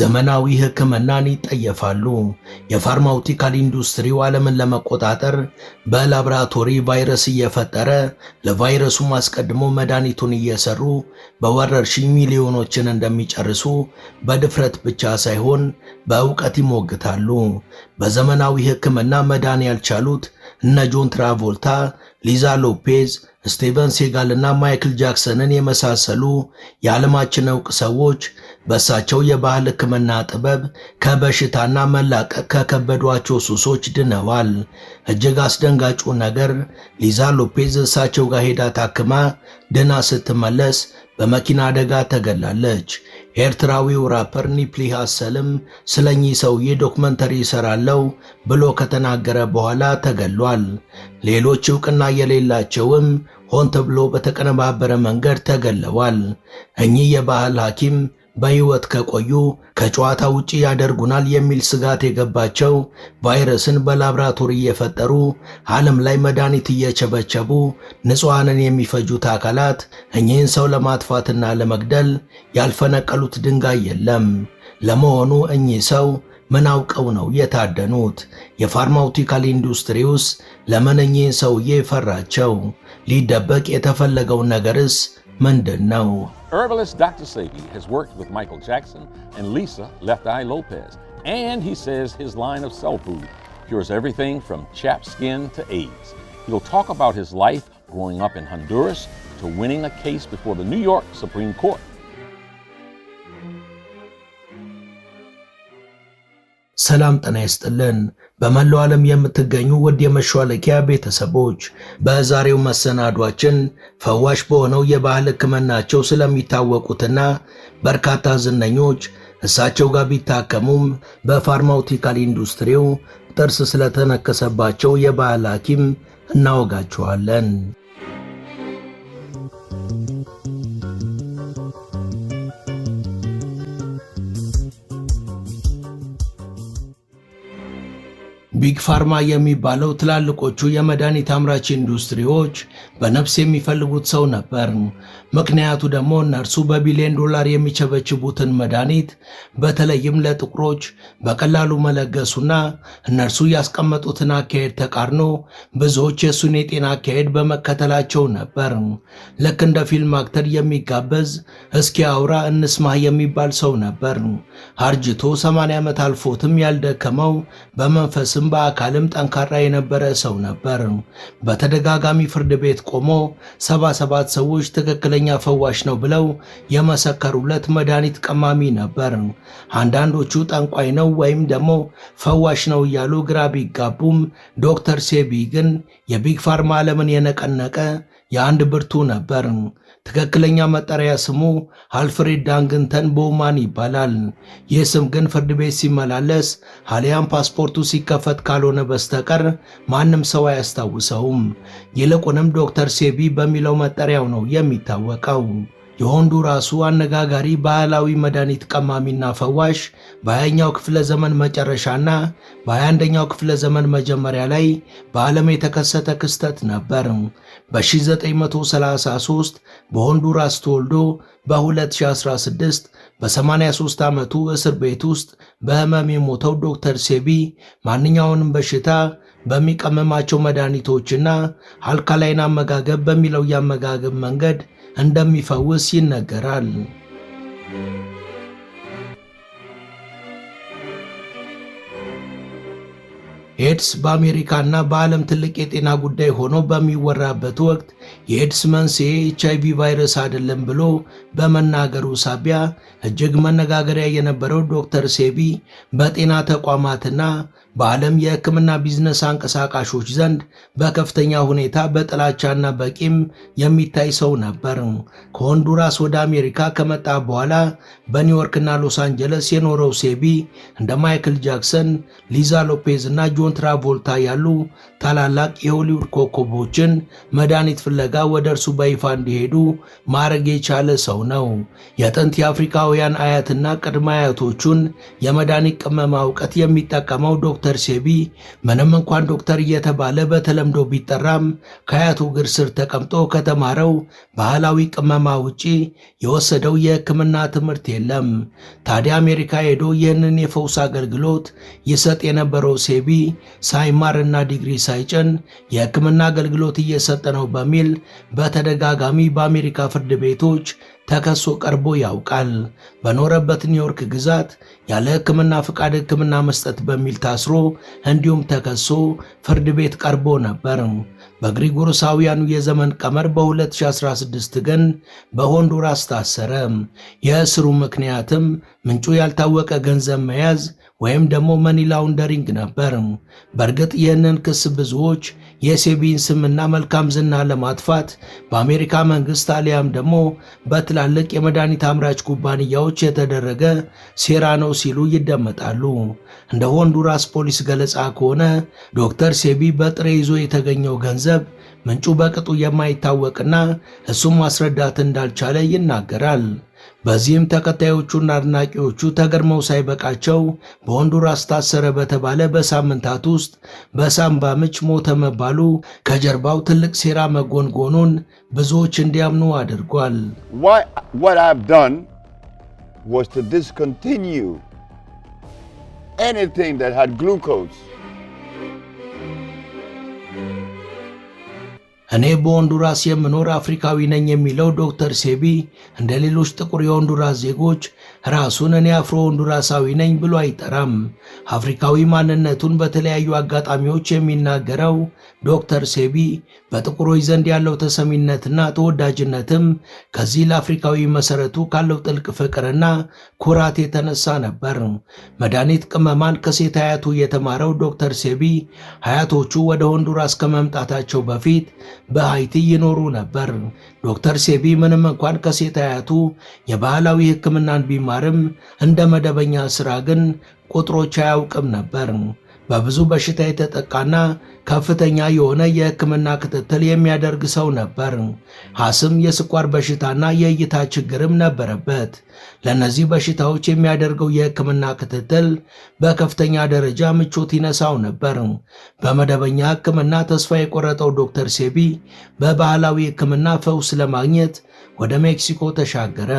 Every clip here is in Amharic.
ዘመናዊ ሕክምናን ይጠየፋሉ። የፋርማውቲካል ኢንዱስትሪው ዓለምን ለመቆጣጠር በላብራቶሪ ቫይረስ እየፈጠረ ለቫይረሱ አስቀድሞ መድኃኒቱን እየሰሩ በወረርሽኝ ሚሊዮኖችን እንደሚጨርሱ በድፍረት ብቻ ሳይሆን በእውቀት ይሞግታሉ። በዘመናዊ ሕክምና መዳን ያልቻሉት እነ ጆን ትራቮልታ፣ ሊዛ ሎፔዝ፣ ስቲቨን ሴጋል እና ማይክል ጃክሰንን የመሳሰሉ የዓለማችን ዕውቅ ሰዎች በእሳቸው የባህል ሕክምና ጥበብ ከበሽታና መላቀቅ ከከበዷቸው ሱሶች ድነዋል። እጅግ አስደንጋጩ ነገር ሊዛ ሎፔዝ እሳቸው ጋር ሄዳ ታክማ ድና ስትመለስ በመኪና አደጋ ተገላለች። ኤርትራዊው ራፐር ኒፕሊ ሐሰልም ስለኚህ ሰውዬ ዶክመንተሪ ይሰራለው ብሎ ከተናገረ በኋላ ተገሏል። ሌሎች ዕውቅና የሌላቸውም ሆን ተብሎ በተቀነባበረ መንገድ ተገለዋል። እኚህ የባህል ሐኪም በሕይወት ከቆዩ ከጨዋታ ውጪ ያደርጉናል የሚል ስጋት የገባቸው ቫይረስን በላብራቶሪ እየፈጠሩ ዓለም ላይ መድኃኒት እየቸበቸቡ ንጹሐንን የሚፈጁት አካላት እኚህን ሰው ለማጥፋትና ለመግደል ያልፈነቀሉት ድንጋይ የለም። ለመሆኑ እኚህ ሰው ምን አውቀው ነው የታደኑት? የፋርማውቲካል ኢንዱስትሪውስ ለምን እኚህን ሰውዬ ፈራቸው? ሊደበቅ የተፈለገው ነገርስ ምንድን ነው? Herbalist Dr. Sebi has worked with Michael Jackson and Lisa Left Eye Lopez, and he says his line of cell food cures everything from chapped skin to AIDS. He'll talk about his life growing up in Honduras to winning a case before the New York Supreme Court. ሰላም ጤና ይስጥልን። በመላው ዓለም የምትገኙ ውድ የመሿለኪያ ቤተሰቦች በዛሬው መሰናዷችን ፈዋሽ በሆነው የባህል ሕክምናቸው ስለሚታወቁትና በርካታ ዝነኞች እሳቸው ጋር ቢታከሙም በፋርማውቲካል ኢንዱስትሪው ጥርስ ስለተነከሰባቸው የባህል ሐኪም እናወጋቸዋለን። ቢግ ፋርማ የሚባለው ትላልቆቹ የመድኃኒት አምራች ኢንዱስትሪዎች በነፍስ የሚፈልጉት ሰው ነበር። ምክንያቱ ደግሞ እነርሱ በቢሊዮን ዶላር የሚቸበችቡትን መድኃኒት በተለይም ለጥቁሮች በቀላሉ መለገሱና እነርሱ ያስቀመጡትን አካሄድ ተቃርኖ ብዙዎች የሱን የጤና አካሄድ በመከተላቸው ነበር። ልክ እንደ ፊልም አክተር የሚጋበዝ እስኪ አውራ እንስማህ የሚባል ሰው ነበር። አርጅቶ 80 ዓመት አልፎትም ያልደከመው በመንፈስም በአካልም ጠንካራ የነበረ ሰው ነበር። በተደጋጋሚ ፍርድ ቤት ቆሞ 77 ሰዎች ትክክለኛ ፈዋሽ ነው ብለው የመሰከሩለት መድኃኒት ቀማሚ ነበር። አንዳንዶቹ ጠንቋይ ነው ወይም ደግሞ ፈዋሽ ነው እያሉ ግራ ቢጋቡም ዶክተር ሴቢ ግን የቢግ ፋርማ ዓለምን የነቀነቀ የአንድ ብርቱ ነበር። ትክክለኛ መጠሪያ ስሙ አልፍሬድ ዳንግንተን ቦውማን ይባላል። ይህ ስም ግን ፍርድ ቤት ሲመላለስ አሊያም ፓስፖርቱ ሲከፈት ካልሆነ በስተቀር ማንም ሰው አያስታውሰውም። ይልቁንም ዶክተር ሴቢ በሚለው መጠሪያው ነው የሚታወቀው። የሆንዱራሱ አነጋጋሪ ባህላዊ መድኃኒት ቀማሚና ፈዋሽ በ20ኛው ክፍለ ዘመን መጨረሻና በ21ኛው ክፍለ ዘመን መጀመሪያ ላይ በዓለም የተከሰተ ክስተት ነበር። በ1933 በሆንዱራስ ተወልዶ በ2016 በ83 ዓመቱ እስር ቤት ውስጥ በህመም የሞተው ዶክተር ሴቢ ማንኛውንም በሽታ በሚቀመማቸው መድኃኒቶችና አልካላይን አመጋገብ በሚለው የአመጋገብ መንገድ እንደሚፈውስ ይነገራል። ኤድስ በአሜሪካና በዓለም ትልቅ የጤና ጉዳይ ሆኖ በሚወራበት ወቅት የኤድስ መንስኤ ኤችአይቪ ቫይረስ አይደለም ብሎ በመናገሩ ሳቢያ እጅግ መነጋገሪያ የነበረው ዶክተር ሴቢ በጤና ተቋማትና በዓለም የሕክምና ቢዝነስ አንቀሳቃሾች ዘንድ በከፍተኛ ሁኔታ በጥላቻና በቂም የሚታይ ሰው ነበር። ከሆንዱራስ ወደ አሜሪካ ከመጣ በኋላ በኒውዮርክና ሎስ አንጀለስ የኖረው ሴቢ እንደ ማይክል ጃክሰን፣ ሊዛ ሎፔዝ እና ጆን ትራቮልታ ያሉ ታላላቅ የሆሊውድ ኮከቦችን መድኃኒት ፍለጋ ወደ እርሱ በይፋ እንዲሄዱ ማድረግ የቻለ ሰው ነው። የጥንት የአፍሪካውያን አያትና ቅድመ አያቶቹን የመድኃኒት ቅመማ እውቀት የሚጠቀመው ዶክተር ዶክተር ሴቢ ምንም እንኳን ዶክተር እየተባለ በተለምዶ ቢጠራም ከአያቱ እግር ስር ተቀምጦ ከተማረው ባህላዊ ቅመማ ውጪ የወሰደው የሕክምና ትምህርት የለም። ታዲያ አሜሪካ ሄዶ ይህንን የፈውስ አገልግሎት ይሰጥ የነበረው ሴቢ ሳይማርና ዲግሪ ሳይጭን የሕክምና አገልግሎት እየሰጠ ነው በሚል በተደጋጋሚ በአሜሪካ ፍርድ ቤቶች ተከሶ ቀርቦ ያውቃል። በኖረበት ኒውዮርክ ግዛት ያለ ሕክምና ፍቃድ ሕክምና መስጠት በሚል ታስሮ እንዲሁም ተከሶ ፍርድ ቤት ቀርቦ ነበር። በግሪጎሮሳውያኑ የዘመን ቀመር በ2016 ግን በሆንዱራስ ታሰረ። የእስሩ ምክንያትም ምንጩ ያልታወቀ ገንዘብ መያዝ ወይም ደግሞ መኒ ላውንደሪንግ ነበር። በእርግጥ ይህንን ክስ ብዙዎች የሴቢን ስምና መልካም ዝና ለማጥፋት በአሜሪካ መንግስት አሊያም ደግሞ በትላልቅ የመድኃኒት አምራች ኩባንያዎች የተደረገ ሴራ ነው ሲሉ ይደመጣሉ። እንደ ሆንዱራስ ፖሊስ ገለጻ ከሆነ ዶክተር ሴቢ በጥሬ ይዞ የተገኘው ገንዘብ ምንጩ በቅጡ የማይታወቅና እሱም ማስረዳት እንዳልቻለ ይናገራል። በዚህም ተከታዮቹና አድናቂዎቹ ተገርመው ሳይበቃቸው በሆንዱራስ ታሰረ በተባለ በሳምንታት ውስጥ በሳምባ ምች ሞተ መባሉ ከጀርባው ትልቅ ሴራ መጎንጎኑን ብዙዎች እንዲያምኑ አድርጓል። What I've done was to discontinue anything that had glucose. እኔ በሆንዱራስ የምኖር አፍሪካዊ ነኝ የሚለው ዶክተር ሴቢ እንደ ሌሎች ጥቁር የሆንዱራስ ዜጎች ራሱን እኔ አፍሮ ሆንዱራሳዊ ነኝ ብሎ አይጠራም። አፍሪካዊ ማንነቱን በተለያዩ አጋጣሚዎች የሚናገረው ዶክተር ሴቢ በጥቁሮች ዘንድ ያለው ተሰሚነትና ተወዳጅነትም ከዚህ ለአፍሪካዊ መሰረቱ ካለው ጥልቅ ፍቅርና ኩራት የተነሳ ነበር። መድኃኒት ቅመማን ከሴት አያቱ የተማረው ዶክተር ሴቢ አያቶቹ ወደ ሆንዱራስ ከመምጣታቸው በፊት በሃይቲ ይኖሩ ነበር። ዶክተር ሴቢ ምንም እንኳን ከሴት አያቱ የባህላዊ ሕክምናን ቢማርም እንደ መደበኛ ሥራ ግን ቁጥሮች አያውቅም ነበር። በብዙ በሽታ የተጠቃና ከፍተኛ የሆነ የሕክምና ክትትል የሚያደርግ ሰው ነበር። አስም፣ የስኳር በሽታና የእይታ ችግርም ነበረበት። ለነዚህ በሽታዎች የሚያደርገው የሕክምና ክትትል በከፍተኛ ደረጃ ምቾት ይነሳው ነበር። በመደበኛ ሕክምና ተስፋ የቆረጠው ዶክተር ሴቢ በባህላዊ ሕክምና ፈውስ ለማግኘት ወደ ሜክሲኮ ተሻገረ።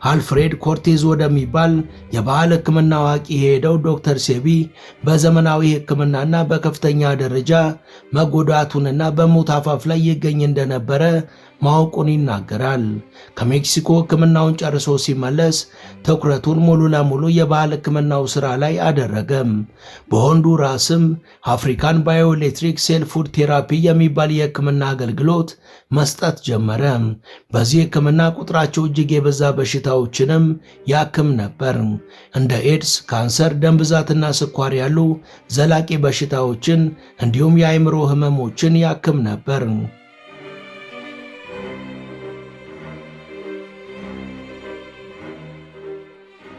አልፍሬድ ኮርቴዝ ወደሚባል የባህል ሕክምና አዋቂ የሄደው ዶክተር ሴቢ በዘመናዊ ሕክምናና በከፍተኛ ደረጃ መጎዳቱንና በሞት አፋፍ ላይ ይገኝ እንደነበረ ማወቁን ይናገራል። ከሜክሲኮ ሕክምናውን ጨርሶ ሲመለስ ትኩረቱን ሙሉ ለሙሉ የባህል ሕክምናው ሥራ ላይ አደረገም። በሆንዱራስም አፍሪካን ባዮኤሌክትሪክ ሴል ፉድ ቴራፒ የሚባል የሕክምና አገልግሎት መስጠት ጀመረ። በዚህ ሕክምና ቁጥራቸው እጅግ የበዛ በሽታዎችንም ያክም ነበር። እንደ ኤድስ፣ ካንሰር፣ ደም ብዛትና ስኳር ያሉ ዘላቂ በሽታዎችን እንዲሁም የአእምሮ ህመሞችን ያክም ነበር።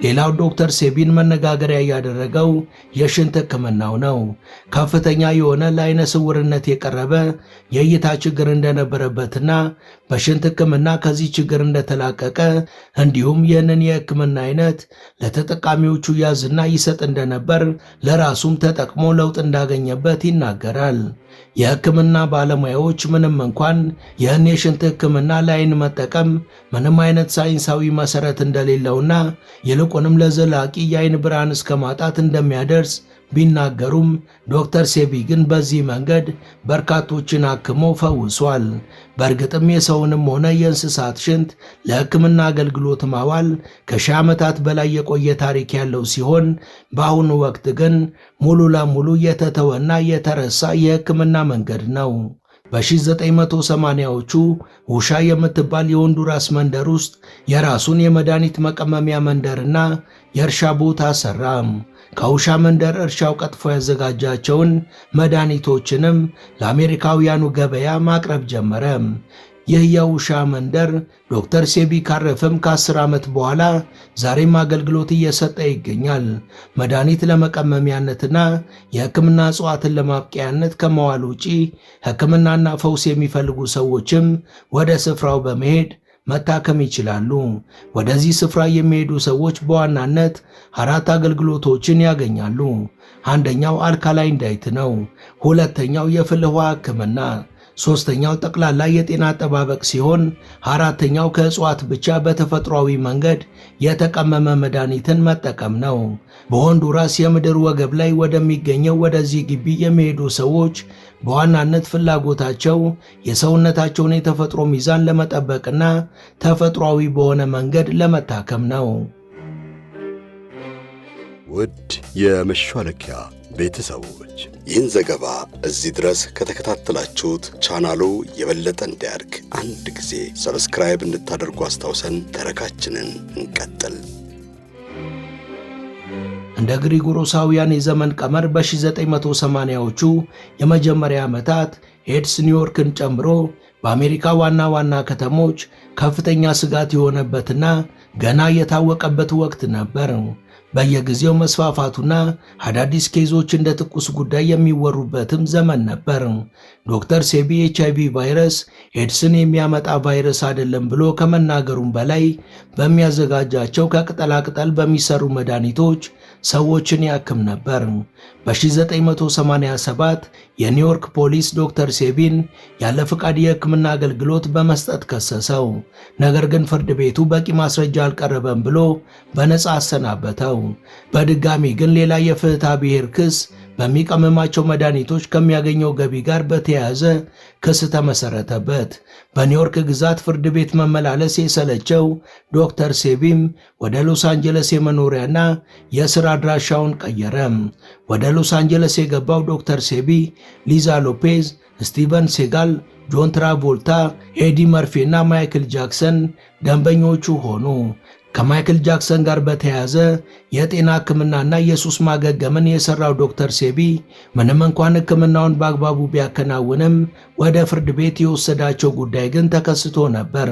ሌላው ዶክተር ሴቢን መነጋገሪያ ያደረገው የሽንት ሕክምናው ነው። ከፍተኛ የሆነ ለዓይነ ስውርነት የቀረበ የእይታ ችግር እንደነበረበትና በሽንት ሕክምና ከዚህ ችግር እንደተላቀቀ እንዲሁም ይህንን የሕክምና አይነት ለተጠቃሚዎቹ ያዝና ይሰጥ እንደነበር ለራሱም ተጠቅሞ ለውጥ እንዳገኘበት ይናገራል። የሕክምና ባለሙያዎች ምንም እንኳን ይህን የሽንት ሕክምና ለዓይን መጠቀም ምንም አይነት ሳይንሳዊ መሰረት እንደሌለውና ይልቁንም ለዘላቂ የዓይን ብርሃን እስከ ማጣት እንደሚያደርስ ቢናገሩም ዶክተር ሴቢ ግን በዚህ መንገድ በርካቶችን አክሞ ፈውሷል። በእርግጥም የሰውንም ሆነ የእንስሳት ሽንት ለሕክምና አገልግሎት ማዋል ከሺህ ዓመታት በላይ የቆየ ታሪክ ያለው ሲሆን በአሁኑ ወቅት ግን ሙሉ ለሙሉ የተተወና የተረሳ የሕክምና መንገድ ነው። በ1980ዎቹ ውሻ የምትባል የሆንዱራስ መንደር ውስጥ የራሱን የመድኃኒት መቀመሚያ መንደርና የእርሻ ቦታ ሰራ። ከውሻ መንደር እርሻው ቀጥፎ ያዘጋጃቸውን መድኃኒቶችንም ለአሜሪካውያኑ ገበያ ማቅረብ ጀመረ። ይህ የውሻ መንደር ዶክተር ሴቢ ካረፈም ከ10 ዓመት በኋላ ዛሬም አገልግሎት እየሰጠ ይገኛል። መድኃኒት ለመቀመሚያነትና የሕክምና እጽዋትን ለማብቀያነት ከመዋል ውጪ ሕክምናና ፈውስ የሚፈልጉ ሰዎችም ወደ ስፍራው በመሄድ መታከም ይችላሉ። ወደዚህ ስፍራ የሚሄዱ ሰዎች በዋናነት 4 አገልግሎቶችን ያገኛሉ። አንደኛው አልካላይን ዳይት ነው። ሁለተኛው የፍል ውሃ ሕክምና፣ ሶስተኛው ጠቅላላ የጤና አጠባበቅ ሲሆን አራተኛው ከእጽዋት ብቻ በተፈጥሯዊ መንገድ የተቀመመ መድኃኒትን መጠቀም ነው። በሆንዱራስ የምድር ወገብ ላይ ወደሚገኘው ወደዚህ ግቢ የሚሄዱ ሰዎች በዋናነት ፍላጎታቸው የሰውነታቸውን የተፈጥሮ ሚዛን ለመጠበቅና ተፈጥሯዊ በሆነ መንገድ ለመታከም ነው። ውድ የመሿለኪያ ቤተሰቦች ይህን ዘገባ እዚህ ድረስ ከተከታተላችሁት ቻናሉ የበለጠ እንዲያድግ አንድ ጊዜ ሰብስክራይብ እንድታደርጉ አስታውሰን ተረካችንን እንቀጥል። እንደ ግሪጎሮሳውያን የዘመን ቀመር በ1980ዎቹ የመጀመሪያ ዓመታት ኤድስ ኒውዮርክን ጨምሮ በአሜሪካ ዋና ዋና ከተሞች ከፍተኛ ስጋት የሆነበትና ገና የታወቀበት ወቅት ነበር። በየጊዜው መስፋፋቱና አዳዲስ ኬዞች እንደ ትኩስ ጉዳይ የሚወሩበትም ዘመን ነበር። ዶክተር ሴቢ HIV ቫይረስ ኤድስን የሚያመጣ ቫይረስ አይደለም ብሎ ከመናገሩም በላይ በሚያዘጋጃቸው ከቅጠላቅጠል በሚሰሩ መድኃኒቶች ሰዎችን ያክም ነበር። በ1987 የኒውዮርክ ፖሊስ ዶክተር ሴቢን ያለ ፍቃድ የሕክምና አገልግሎት በመስጠት ከሰሰው። ነገር ግን ፍርድ ቤቱ በቂ ማስረጃ አልቀረበም ብሎ በነጻ አሰናበተው። በድጋሚ ግን ሌላ የፍትሐ ብሔር ክስ በሚቀመማቸው መድኃኒቶች ከሚያገኘው ገቢ ጋር በተያያዘ ክስ ተመሰረተበት። በኒውዮርክ ግዛት ፍርድ ቤት መመላለስ የሰለቸው ዶክተር ሴቢም ወደ ሎስ አንጀለስ የመኖሪያና የሥራ አድራሻውን ቀየረ። ወደ ሎስ አንጀለስ የገባው ዶክተር ሴቢ ሊዛ ሎፔዝ፣ ስቲቨን ሴጋል፣ ጆን ትራቮልታ፣ ኤዲ መርፌ እና ማይክል ጃክሰን ደንበኞቹ ሆኑ። ከማይክል ጃክሰን ጋር በተያያዘ የጤና ሕክምናና የሱስ ማገገምን የሰራው ዶክተር ሴቢ ምንም እንኳን ሕክምናውን በአግባቡ ቢያከናውንም ወደ ፍርድ ቤት የወሰዳቸው ጉዳይ ግን ተከስቶ ነበር።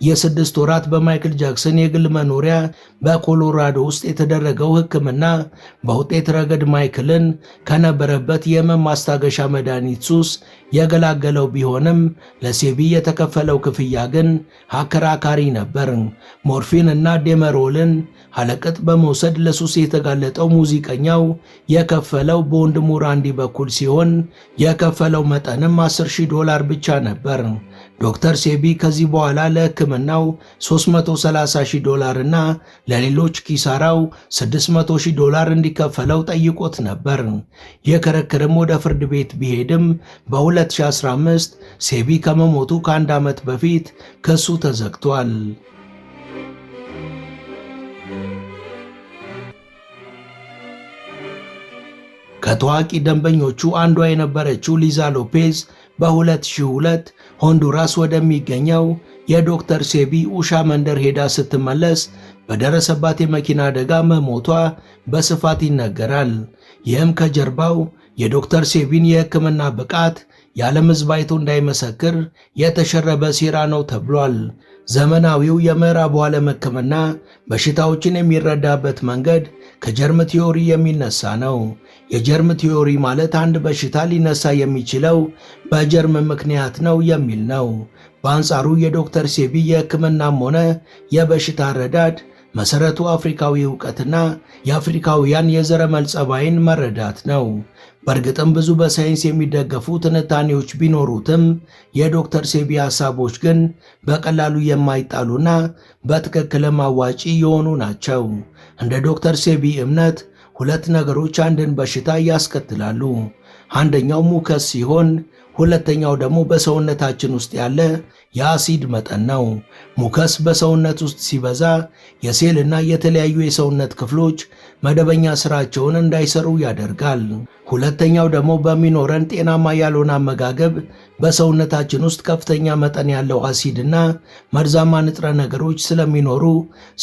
የ6 ወራት በማይክል ጃክሰን የግል መኖሪያ በኮሎራዶ ውስጥ የተደረገው ሕክምና በውጤት ረገድ ማይክልን ከነበረበት የህመም ማስታገሻ መድኃኒት ሱስ የገላገለው ቢሆንም ለሴቢ የተከፈለው ክፍያ ግን አከራካሪ ነበር። ሞርፊን እና ዴመሮልን አለቅጥ በመውሰድ ለሱስ የተጋለጠው ሙዚቀኛው የከፈለው በወንድሙ ራንዲ በኩል ሲሆን የከፈለው መጠንም $10,000 ብቻ ነበር። ዶክተር ሴቢ ከዚህ በኋላ ለሕክምናው $330,000 እና ለሌሎች ኪሳራው $600,000 እንዲከፈለው ጠይቆት ነበር። የክርክርም ወደ ፍርድ ቤት ቢሄድም በ2015 ሴቢ ከመሞቱ ከ1 ዓመት በፊት ክሱ ተዘግቷል። ከታዋቂ ደንበኞቹ አንዷ የነበረችው ሊዛ ሎፔዝ በ2002 ሆንዱራስ ወደሚገኘው የዶክተር ሴቢ ኡሻ መንደር ሄዳ ስትመለስ በደረሰባት የመኪና አደጋ መሞቷ በስፋት ይነገራል። ይህም ከጀርባው የዶክተር ሴቢን የሕክምና ብቃት የዓለም ሕዝብ አይቶ እንዳይመሰክር የተሸረበ ሴራ ነው ተብሏል። ዘመናዊው የምዕራቡ ዓለም ሕክምና በሽታዎችን የሚረዳበት መንገድ ከጀርም ቲዮሪ የሚነሳ ነው። የጀርም ቲዮሪ ማለት አንድ በሽታ ሊነሳ የሚችለው በጀርም ምክንያት ነው የሚል ነው። በአንጻሩ የዶክተር ሴቢ የሕክምናም ሆነ የበሽታ አረዳድ መሰረቱ አፍሪካዊ ዕውቀትና የአፍሪካውያን የዘረመል ጸባይን መረዳት ነው። በእርግጥም ብዙ በሳይንስ የሚደገፉ ትንታኔዎች ቢኖሩትም የዶክተር ሴቢ ሐሳቦች ግን በቀላሉ የማይጣሉና በትክክልም አዋጪ የሆኑ ናቸው። እንደ ዶክተር ሴቢ እምነት 2 ነገሮች አንድን በሽታ ያስከትላሉ። አንደኛው ሙከስ ሲሆን ሁለተኛው ደግሞ በሰውነታችን ውስጥ ያለ የአሲድ መጠን ነው። ሙከስ በሰውነት ውስጥ ሲበዛ የሴልና የተለያዩ የሰውነት ክፍሎች መደበኛ ስራቸውን እንዳይሰሩ ያደርጋል። ሁለተኛው ደግሞ በሚኖረን ጤናማ ያልሆነ አመጋገብ በሰውነታችን ውስጥ ከፍተኛ መጠን ያለው አሲድና መርዛማ ንጥረ ነገሮች ስለሚኖሩ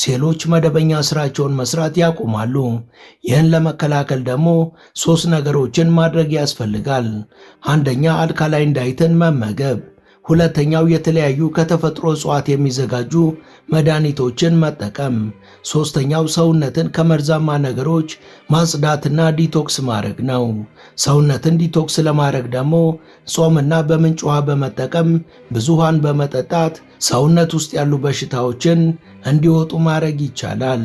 ሴሎች መደበኛ ስራቸውን መስራት ያቆማሉ። ይህን ለመከላከል ደግሞ 3 ነገሮችን ማድረግ ያስፈልጋል። አንደኛ አልካላይን ዳይትን መመገብ፣ ሁለተኛው የተለያዩ ከተፈጥሮ እጽዋት የሚዘጋጁ መድኃኒቶችን መጠቀም። ሶስተኛው ሰውነትን ከመርዛማ ነገሮች ማጽዳትና ዲቶክስ ማድረግ ነው። ሰውነትን ዲቶክስ ለማድረግ ደግሞ ጾምና በምንጭ ውሃ በመጠቀም ብዙ ውሃን በመጠጣት ሰውነት ውስጥ ያሉ በሽታዎችን እንዲወጡ ማድረግ ይቻላል።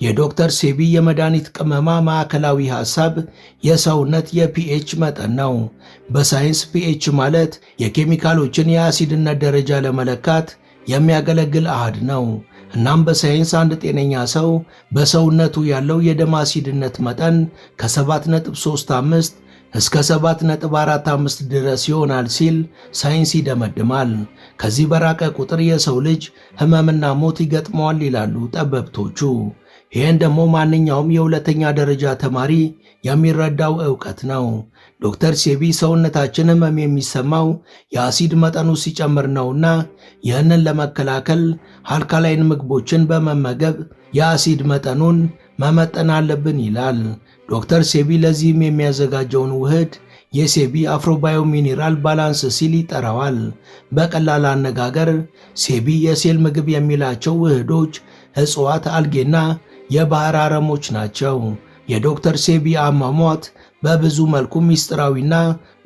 የዶክተር ሴቢ የመድኃኒት ቅመማ ማዕከላዊ ሐሳብ የሰውነት የፒኤች መጠን ነው። በሳይንስ ፒኤች ማለት የኬሚካሎችን የአሲድነት ደረጃ ለመለካት የሚያገለግል አሃድ ነው። እናም በሳይንስ አንድ ጤነኛ ሰው በሰውነቱ ያለው የደም አሲድነት መጠን ከ7.35 እስከ 7.45 ድረስ ይሆናል ሲል ሳይንስ ይደመድማል። ከዚህ በራቀ ቁጥር የሰው ልጅ ሕመምና ሞት ይገጥመዋል ይላሉ ጠበብቶቹ። ይህን ደግሞ ማንኛውም የሁለተኛ ደረጃ ተማሪ የሚረዳው ዕውቀት ነው። ዶክተር ሴቢ ሰውነታችን ሕመም የሚሰማው የአሲድ መጠኑ ሲጨምር ነውና ይህንን ለመከላከል አልካላይን ምግቦችን በመመገብ የአሲድ መጠኑን መመጠን አለብን ይላል። ዶክተር ሴቢ ለዚህም የሚያዘጋጀውን ውህድ የሴቢ አፍሮባዮ ሚኒራል ባላንስ ሲል ይጠራዋል። በቀላል አነጋገር ሴቢ የሴል ምግብ የሚላቸው ውህዶች እጽዋት፣ አልጌና የባህር አረሞች ናቸው። የዶክተር ሴቢ አሟሟት በብዙ መልኩ ሚስጥራዊና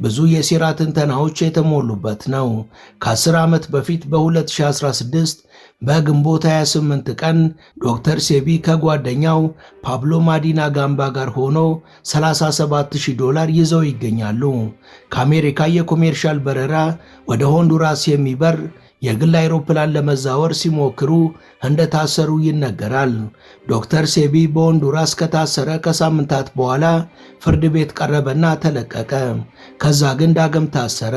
ብዙ የሴራ ትንተናዎች የተሞሉበት ነው። ከ10 ዓመት በፊት በ2016 በግንቦት 28 ቀን ዶክተር ሴቢ ከጓደኛው ፓብሎ ማዲና ጋምባ ጋር ሆኖ $37,000 ይዘው ይገኛሉ። ከአሜሪካ የኮሜርሻል በረራ ወደ ሆንዱራስ የሚበር የግል አይሮፕላን ለመዛወር ሲሞክሩ እንደታሰሩ ይነገራል። ዶክተር ሴቢ በሆንዱራስ ከታሰረ ከሳምንታት በኋላ ፍርድ ቤት ቀረበና ተለቀቀ። ከዛ ግን ዳግም ታሰረ።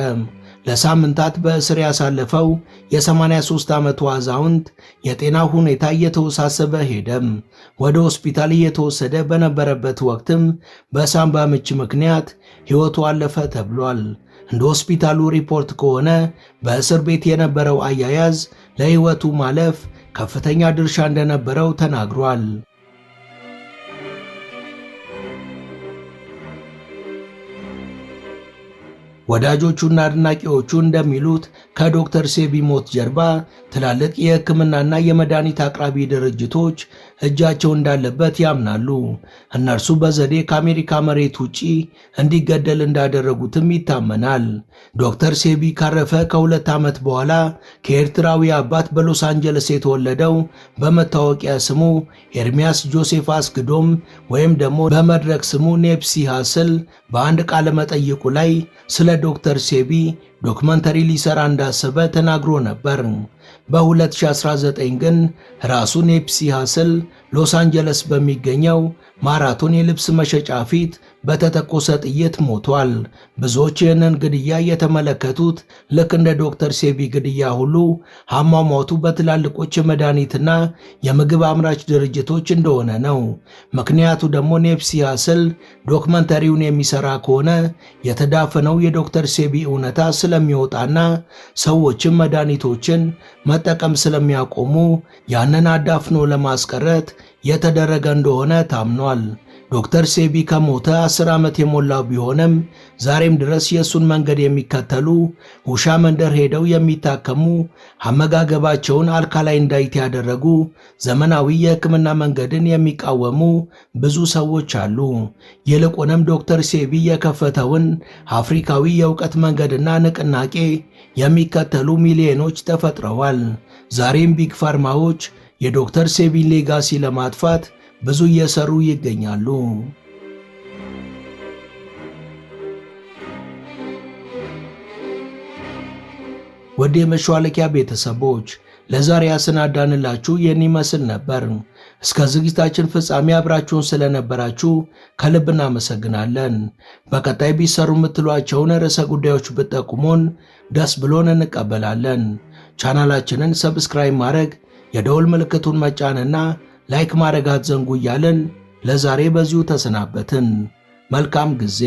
ለሳምንታት በእስር ያሳለፈው የ83 ዓመቱ አዛውንት የጤና ሁኔታ እየተወሳሰበ ሄደም። ወደ ሆስፒታል እየተወሰደ በነበረበት ወቅትም በሳምባ ምች ምክንያት ሕይወቱ አለፈ ተብሏል። እንደ ሆስፒታሉ ሪፖርት ከሆነ በእስር ቤት የነበረው አያያዝ ለሕይወቱ ማለፍ ከፍተኛ ድርሻ እንደነበረው ተናግሯል። ወዳጆቹና አድናቂዎቹ እንደሚሉት ከዶክተር ሴቢ ሞት ጀርባ ትላልቅ የሕክምናና የመድኃኒት አቅራቢ ድርጅቶች እጃቸው እንዳለበት ያምናሉ። እነርሱ በዘዴ ከአሜሪካ መሬት ውጪ እንዲገደል እንዳደረጉትም ይታመናል። ዶክተር ሴቢ ካረፈ ከ2 ዓመት በኋላ ከኤርትራዊ አባት በሎስ አንጀለስ የተወለደው በመታወቂያ ስሙ ኤርሚያስ ጆሴፍ አስግዶም ወይም ደግሞ በመድረክ ስሙ ኔፕሲ ሃስል በአንድ ቃለ መጠይቁ ላይ ስለ ዶክተር ሴቢ ዶክመንተሪ ሊሰራ እንዳሰበ ተናግሮ ነበር። በ2019 ግን ራሱ ኔፕሲ ሃስል ሎስ አንጀለስ በሚገኘው ማራቶን የልብስ መሸጫ ፊት በተተኮሰ ጥይት ሞቷል። ብዙዎች ይህንን ግድያ የተመለከቱት ልክ እንደ ዶክተር ሴቢ ግድያ ሁሉ አሟሟቱ በትላልቆች የመድኃኒትና የምግብ አምራች ድርጅቶች እንደሆነ ነው። ምክንያቱ ደግሞ ኔፕሲ ሃስል ዶክመንተሪውን የሚሰራ ከሆነ የተዳፈነው የዶክተር ሴቢ እውነታ ስለሚወጣና ሰዎችም መድኃኒቶችን መጠቀም ስለሚያቆሙ ያንን አዳፍኖ ለማስቀረት የተደረገ እንደሆነ ታምኗል። ዶክተር ሴቢ ከሞተ 10 ዓመት የሞላው ቢሆንም ዛሬም ድረስ የእሱን መንገድ የሚከተሉ ውሻ መንደር ሄደው የሚታከሙ አመጋገባቸውን አልካላይን ዳይት ያደረጉ ዘመናዊ የሕክምና መንገድን የሚቃወሙ ብዙ ሰዎች አሉ። ይልቁንም ዶክተር ሴቢ የከፈተውን አፍሪካዊ የእውቀት መንገድና ንቅናቄ የሚከተሉ ሚሊዮኖች ተፈጥረዋል። ዛሬም ቢግ ፋርማዎች የዶክተር ሴቢን ሌጋሲ ለማጥፋት ብዙ እየሰሩ ይገኛሉ። ወደ መሿለኪያ ቤተሰቦች ለዛሬ ያሰናዳንላችሁ ይህን ይመስል ነበር። እስከ ዝግጅታችን ፍጻሜ አብራችሁን ስለነበራችሁ ከልብ እናመሰግናለን። በቀጣይ ቢሰሩ የምትሏቸውን ርዕሰ ጉዳዮች ብትጠቁሙን ደስ ብሎን እንቀበላለን። ቻናላችንን ሰብስክራይብ ማድረግ፣ የደወል ምልክቱን መጫንና ላይክ ማድረግ አትዘንጉ እያልን ለዛሬ በዚሁ ተሰናበትን። መልካም ጊዜ።